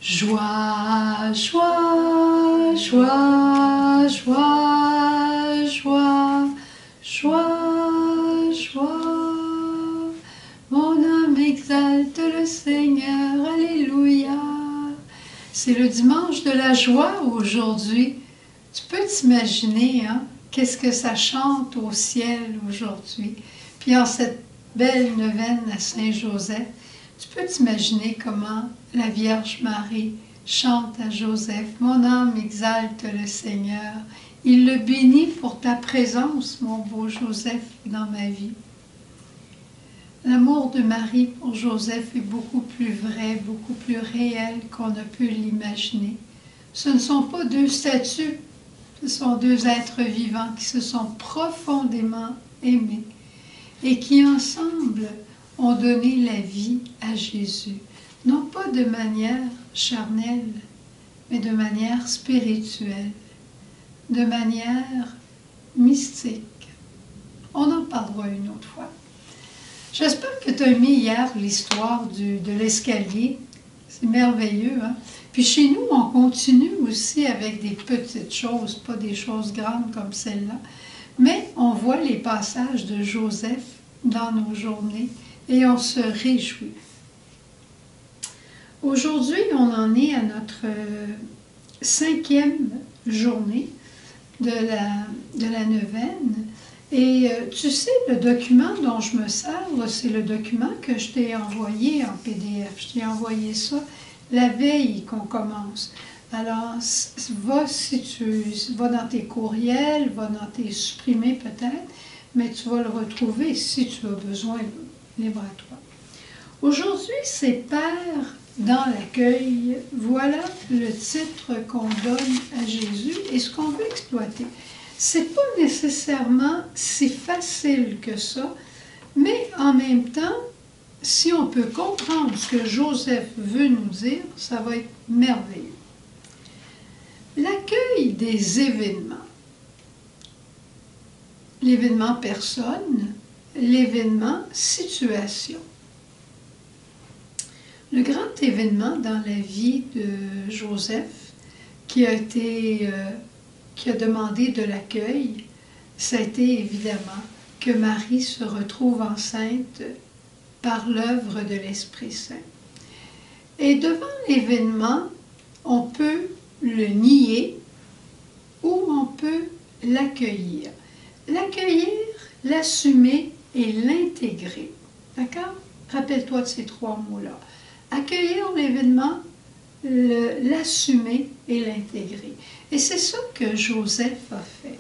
Joie, joie, joie, joie, joie, joie, joie. Mon âme exalte le Seigneur, alléluia. C'est le dimanche de la joie aujourd'hui. Tu peux t'imaginer, hein, qu'est-ce que ça chante au ciel aujourd'hui. Puis en cette belle neuvaine à Saint-Joseph, tu peux t'imaginer comment la Vierge Marie chante à Joseph. Mon âme exalte le Seigneur. Il le bénit pour ta présence, mon beau Joseph, dans ma vie. L'amour de Marie pour Joseph est beaucoup plus vrai, beaucoup plus réel qu'on ne peut l'imaginer. Ce ne sont pas deux statues, ce sont deux êtres vivants qui se sont profondément aimés et qui ensemble ont donné la vie à Jésus. Non pas de manière charnelle, mais de manière spirituelle, de manière mystique. On en parlera une autre fois. J'espère que tu as aimé hier l'histoire de l'escalier. C'est merveilleux, hein? Puis chez nous, on continue aussi avec des petites choses, pas des choses grandes comme celle-là. Mais on voit les passages de Joseph dans nos journées et on se réjouit. Aujourd'hui, on en est à notre 5e journée de la neuvaine. Et tu sais, le document dont je me sers, c'est le document que je t'ai envoyé en PDF. Je t'ai envoyé ça la veille qu'on commence. Alors, va dans tes courriels, va dans tes supprimés peut-être, mais tu vas le retrouver si tu as besoin, libre à toi. Aujourd'hui, c'est Père dans l'accueil. Voilà le titre qu'on donne à Jésus et ce qu'on veut exploiter. C'est pas nécessairement si facile que ça, mais en même temps, si on peut comprendre ce que Joseph veut nous dire, ça va être merveilleux. L'accueil des événements. L'événement personne, l'événement situation. Le grand événement dans la vie de Joseph qui a demandé de l'accueil, ça a été évidemment que Marie se retrouve enceinte par l'œuvre de l'Esprit Saint. Et devant l'événement, on peut le nier ou on peut l'accueillir. L'accueillir, l'assumer et l'intégrer. D'accord? Rappelle-toi de ces trois mots-là. Accueillir l'événement, l'assumer et l'intégrer. Et c'est ça que Joseph a fait.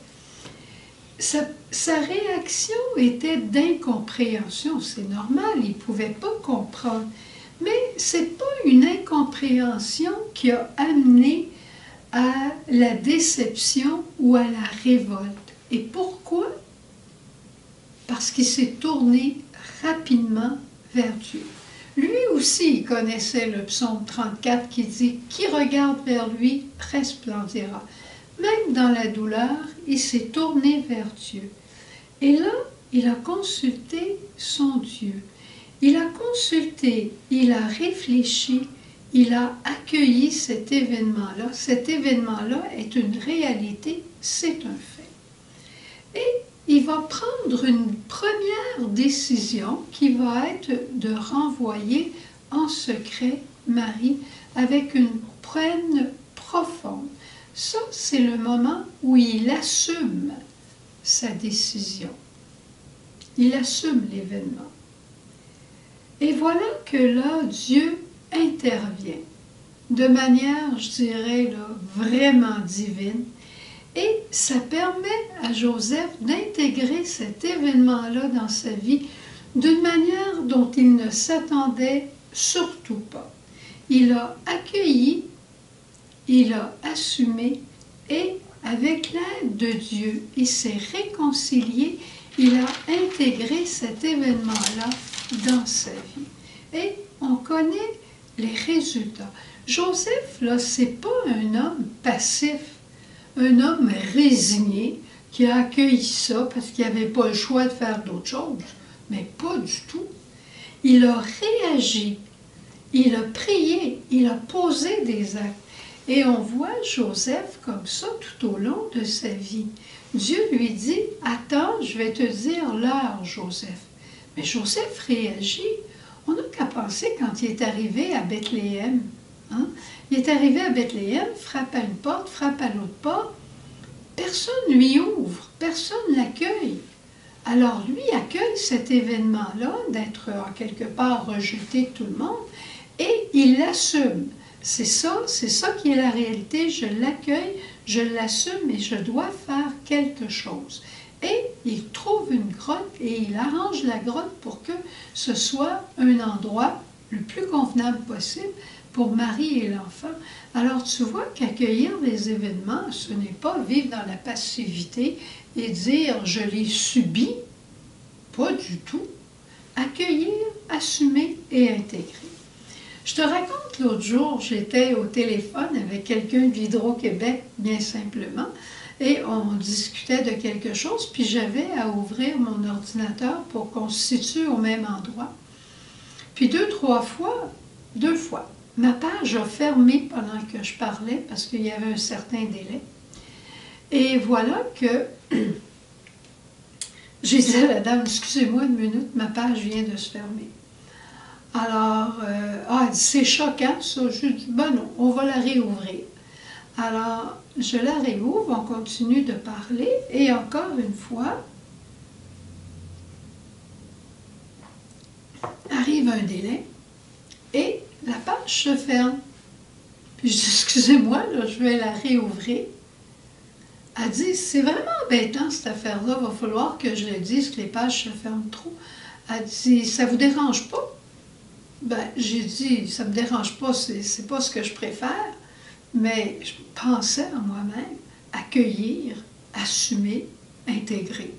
Sa réaction était d'incompréhension, c'est normal, il ne pouvait pas comprendre. Mais ce n'est pas une incompréhension qui a amené à la déception ou à la révolte. Et pourquoi? Parce qu'il s'est tourné rapidement vers Dieu. Lui aussi, il connaissait le psaume 34 qui dit « Qui regarde vers lui resplendira ». Même dans la douleur, il s'est tourné vers Dieu. Et là, il a consulté son Dieu. Il a consulté, il a réfléchi, il a accueilli cet événement-là. Cet événement-là est une réalité, c'est un fait. Et il va prendre une première décision qui va être de renvoyer en secret Marie avec une peine profonde. Ça, c'est le moment où il assume sa décision. Il assume l'événement. Et voilà que là, Dieu intervient de manière, je dirais, là, vraiment divine. Et ça permet à Joseph d'intégrer cet événement-là dans sa vie d'une manière dont il ne s'attendait surtout pas. Il a accueilli, il a assumé et avec l'aide de Dieu, il s'est réconcilié, il a intégré cet événement-là dans sa vie. Et on connaît les résultats. Joseph, là, c'est pas un homme passif, un homme résigné qui a accueilli ça parce qu'il n'avait pas le choix de faire d'autres choses, mais pas du tout. Il a réagi, il a prié, il a posé des actes. Et on voit Joseph comme ça tout au long de sa vie. Dieu lui dit, attends, je vais te dire l'heure, Joseph. Mais Joseph réagit. On n'a qu'à penser quand il est arrivé à Bethléem. Hein? Il est arrivé à Bethléem, frappe à une porte, frappe à l'autre porte. Personne ne lui ouvre, personne ne l'accueille. Alors lui accueille cet événement-là, d'être en quelque part rejeté de tout le monde, et il l'assume. C'est ça qui est la réalité. Je l'accueille, je l'assume et je dois faire quelque chose. Et il trouve une grotte et il arrange la grotte pour que ce soit un endroit le plus convenable possible pour Marie et l'enfant. Alors tu vois qu'accueillir les événements, ce n'est pas vivre dans la passivité et dire je l'ai subi, pas du tout. Accueillir, assumer et intégrer. Je te raconte l'autre jour, j'étais au téléphone avec quelqu'un d'Hydro-Québec, bien simplement, et on discutait de quelque chose, puis j'avais à ouvrir mon ordinateur pour qu'on se situe au même endroit. Puis deux fois, ma page a fermé pendant que je parlais parce qu'il y avait un certain délai. Et voilà que j'ai dit à la dame, excusez-moi une minute, ma page vient de se fermer. Alors, elle dit, c'est choquant ça. Je dis, ben non, on va la réouvrir. Alors, je la réouvre, on continue de parler, et encore une fois, arrive un délai, et la page se ferme. Puis je dis, excusez-moi, là, je vais la réouvrir. Elle dit, c'est vraiment embêtant cette affaire-là, il va falloir que je le dise, que les pages se ferment trop. Elle dit, ça vous dérange pas? Ben, j'ai dit, ça ne me dérange pas, c'est pas ce que je préfère, mais je pensais en moi-même accueillir, assumer, intégrer.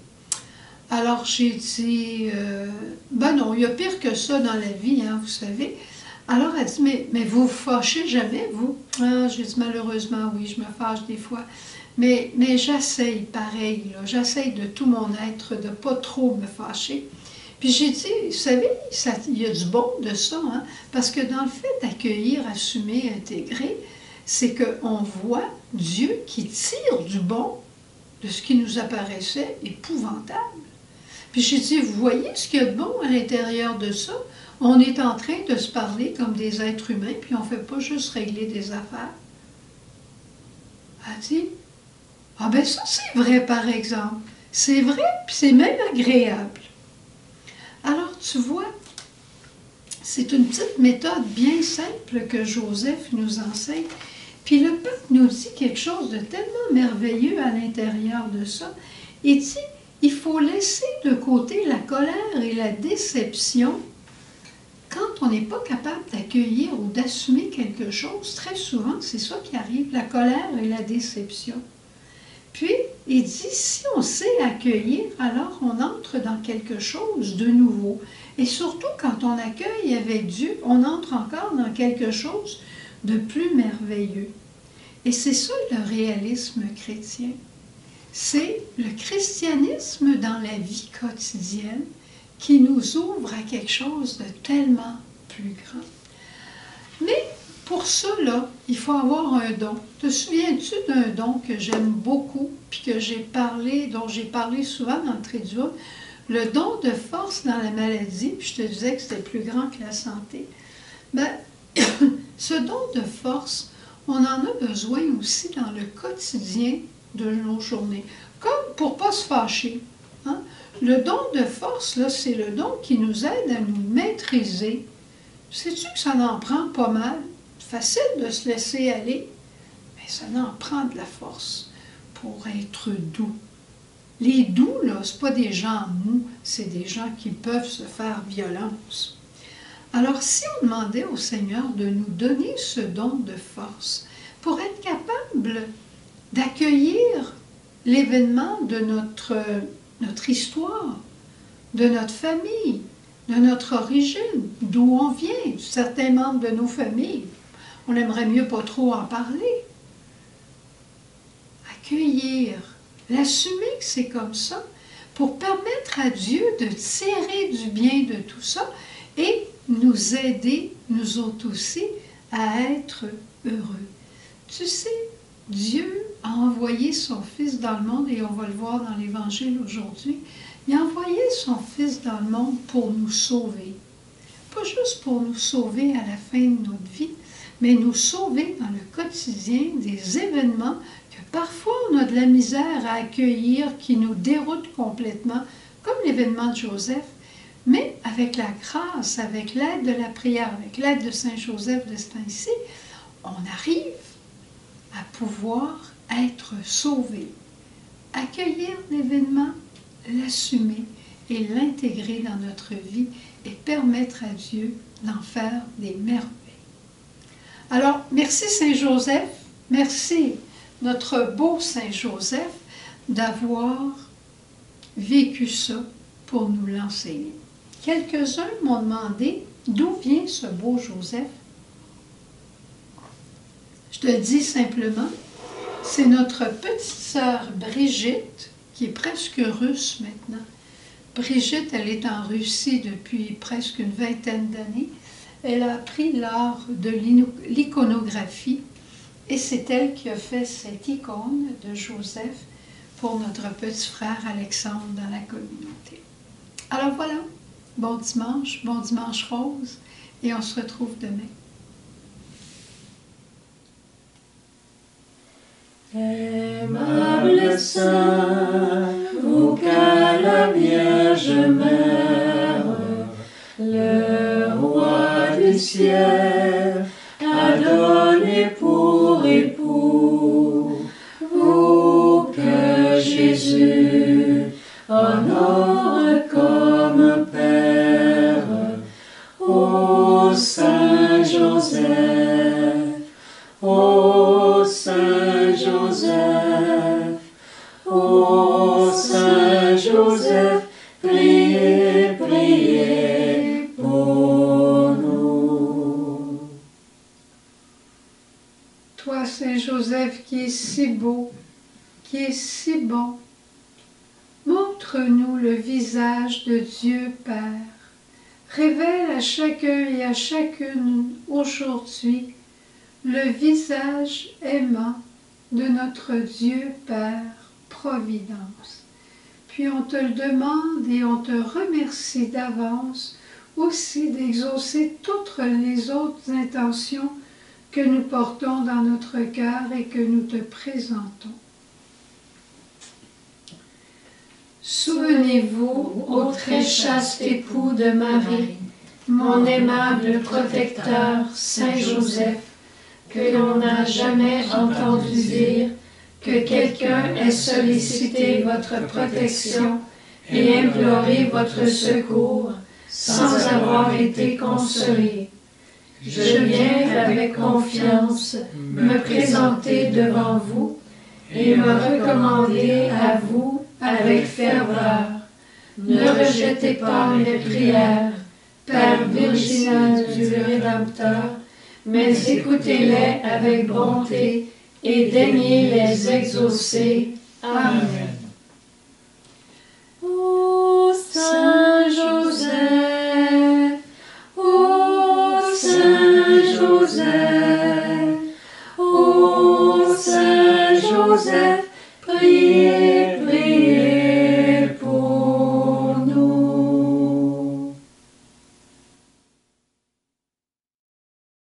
Alors j'ai dit, ben non, il y a pire que ça dans la vie, hein, vous savez. Alors elle dit, mais vous vous fâchez jamais, vous? Ah, j'ai dit, malheureusement, oui, je me fâche des fois. Mais j'essaye pareil, j'essaye de tout mon être de ne pas trop me fâcher. Puis j'ai dit, vous savez, il y a du bon de ça, hein, parce que dans le fait d'accueillir, assumer, intégrer, c'est qu'on voit Dieu qui tire du bon de ce qui nous apparaissait épouvantable. Puis j'ai dit, vous voyez ce qu'il y a de bon à l'intérieur de ça? On est en train de se parler comme des êtres humains, puis on ne fait pas juste régler des affaires. Elle dit, ah ben ça c'est vrai par exemple. C'est vrai, puis c'est même agréable. Alors, tu vois, c'est une petite méthode bien simple que Joseph nous enseigne. Puis le peuple nous dit quelque chose de tellement merveilleux à l'intérieur de ça. Il dit, il faut laisser de côté la colère et la déception. Quand on n'est pas capable d'accueillir ou d'assumer quelque chose, très souvent, c'est ça qui arrive, la colère et la déception. Puis, il dit, si on sait accueillir, alors on entre dans quelque chose de nouveau. Et surtout, quand on accueille avec Dieu, on entre encore dans quelque chose de plus merveilleux. Et c'est ça le réalisme chrétien. C'est le christianisme dans la vie quotidienne qui nous ouvre à quelque chose de tellement plus grand. Mais pour ça, là, il faut avoir un don. Te souviens-tu d'un don que j'aime beaucoup, puis que dont j'ai parlé souvent dans le Tréduit, le don de force dans la maladie, puis je te disais que c'était plus grand que la santé. Ben, ce don de force, on en a besoin aussi dans le quotidien de nos journées, comme pour ne pas se fâcher. Hein? Le don de force, là, c'est le don qui nous aide à nous maîtriser. Sais-tu que ça en prend pas mal? Facile de se laisser aller, mais ça en prend de la force pour être doux. Les doux, là, ce n'est pas des gens mous, c'est des gens qui peuvent se faire violence. Alors, si on demandait au Seigneur de nous donner ce don de force pour être capable d'accueillir l'événement de notre histoire, de notre famille, de notre origine, d'où on vient, certains membres de nos familles, on aimerait mieux pas trop en parler. Accueillir, l'assumer que c'est comme ça, pour permettre à Dieu de tirer du bien de tout ça et nous aider, nous autres aussi, à être heureux. Tu sais, Dieu a envoyé son Fils dans le monde, et on va le voir dans l'Évangile aujourd'hui, il a envoyé son Fils dans le monde pour nous sauver. Pas juste pour nous sauver à la fin de notre vie, mais nous sauver dans le quotidien des événements que parfois on a de la misère à accueillir, qui nous déroutent complètement, comme l'événement de Joseph, mais avec la grâce, avec l'aide de la prière, avec l'aide de Saint Joseph de ce temps-ci, on arrive à pouvoir être sauvé, accueillir l'événement, l'assumer et l'intégrer dans notre vie et permettre à Dieu d'en faire des merveilles. Alors, merci Saint Joseph, merci notre beau Saint Joseph d'avoir vécu ça pour nous l'enseigner. Quelques-uns m'ont demandé d'où vient ce beau Joseph. Je te dis simplement, c'est notre petite sœur Brigitte, qui est presque russe maintenant. Brigitte, elle est en Russie depuis presque une vingtaine d'années. Elle a appris l'art de l'iconographie et c'est elle qui a fait cette icône de Joseph pour notre petit frère Alexandre dans la communauté. Alors voilà, bon dimanche rose, et on se retrouve demain. Aimable Saint, vous qu'à la Vierge Mère, le Roi du ciel a donné pour époux, vous que Jésus honore comme Père, ô Saint Joseph, ô Saint Joseph, ô Saint Joseph, priez, priez pour nous. Toi, Saint Joseph, qui est si beau, qui est si bon, montre-nous le visage de Dieu Père. Révèle à chacun et à chacune aujourd'hui le visage aimant de notre Dieu Père Providence. Puis on te le demande et on te remercie d'avance aussi d'exaucer toutes les autres intentions que nous portons dans notre cœur et que nous te présentons. Souvenez-vous, ô très chaste époux de Marie, mon aimable protecteur, Saint Joseph, que l'on n'a jamais entendu dire que quelqu'un ait sollicité votre protection et imploré votre secours sans avoir été consolé. Je viens avec confiance me présenter devant vous et me recommander à vous avec ferveur. Ne rejetez pas mes prières, Père virginal du Rédempteur, mais écoutez-les avec bonté et daignez les exaucer. Amen. Ô Saint